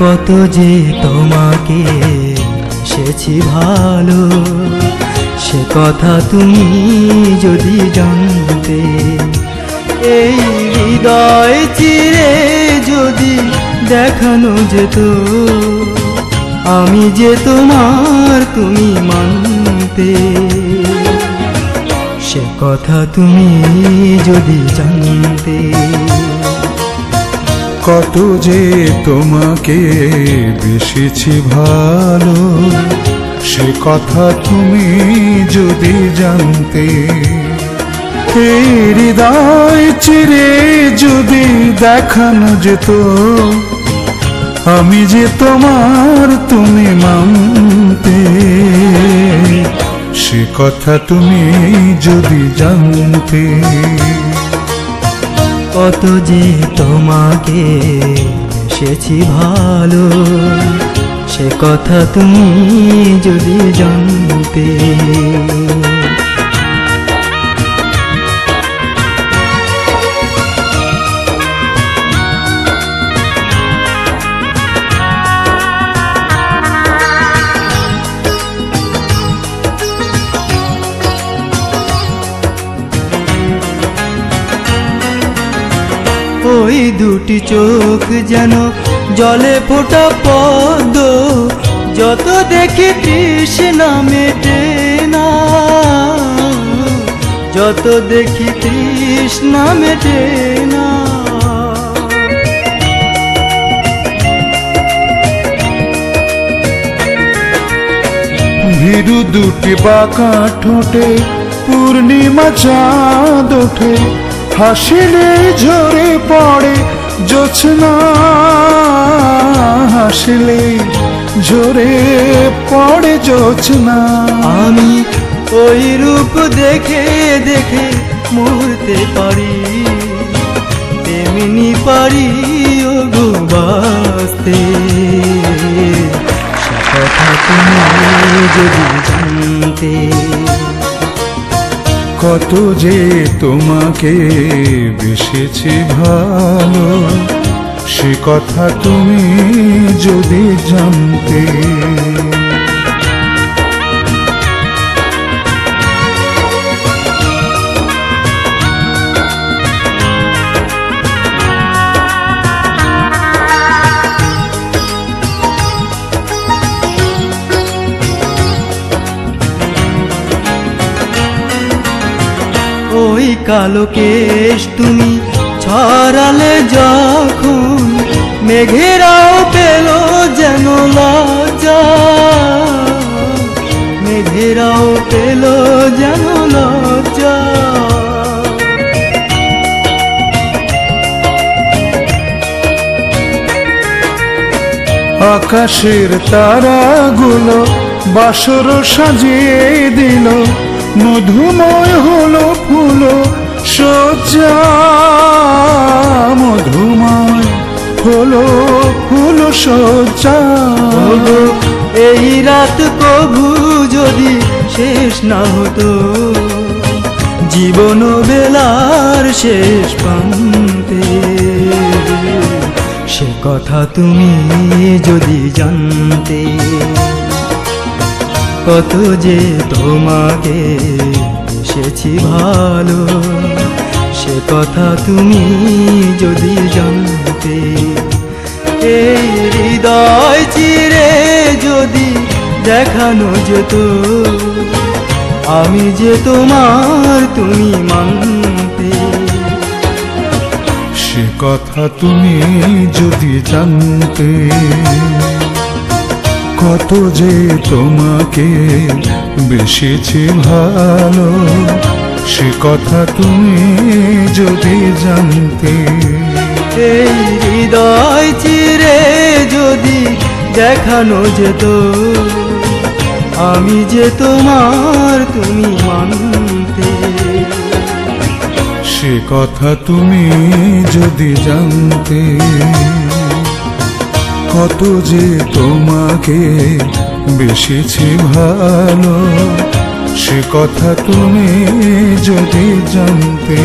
কত যে তোমাকে বেসেছি ভালো, সে কথা তুমি যদি জানতে। এই হৃদয় চিরে যদি দেখানো যেত, আমি যে তোমার তুমি মানতে। সে কথা তুমি যদি জানতে। কত যে তোমাকে বেসেছি ভালো, সে কথা তুমি যদি জানতে। এই হৃদয় চিরে যদি দেখানো যেত, আমি যে তোমার তুমি মানতে। সে কথা তুমি যদি জানতে। কত যে তোমাকে বেসেছি ভালো, সে কথা তুমি যদি জানতে। ওই দুটি চোখ যেন জলে ফোটা পদ্ম, যত দেখি তৃষ্ণা মেটে না, যত দেখি তৃষ্ণা মেটে না। ভীরু দুটি বাঁকা ঠোঁটে পূর্ণিমা চাঁদ ওঠে, হাসিলে ঝরে পড়ে জোছনা, হাসিলে ঝরে পড়ে জোছনা। আমি ওই রূপ দেখে দেখে মরতে পারি, তেমনি পারি ও গো বাঁচতে। সে কথা তুমি যদি জানতে। কত যে তোমাকে বেসেছি ভালো, সে কথা তুমি যদি জানতে। ওই কালো কেশ তুমি ছড়ালে যখন, মেঘেরাও পেল যেন লজ্জা, মেঘেরাও পেল যেন লজ্জা। আকাশের তারাগুলো বাসর সাজিয়ে দিল, মধুময় হলো ফুল সজ্জা, মধুময় হলো ফুল সজ্জা। এই রাত কভু যদি শেষ না হতো, জীবন বেলার শেষ প্রান্তে। সে কথা তুমি যদি জানতে। কত যে তোমাকে বেসেছি ভালো, সে কথা তুমি যদি জানতে। এই হৃদয় চিরে যদি দেখানো যেত, আমি যে তোমার তুমি মানতে। সে কথা তুমি যদি জানতে। কত যে তোমাকে বেসেছি ভালো, সে কথা তুমি যদি জানতে। এই হৃদয় চিরে যদি দেখানো যেত, আমি যে তোমার তুমি মানতে। সে কথা তুমি যদি জানতে। কত যে তোমাকে বেসেছি ভালো, সে কথা তুমি যদি জানতে।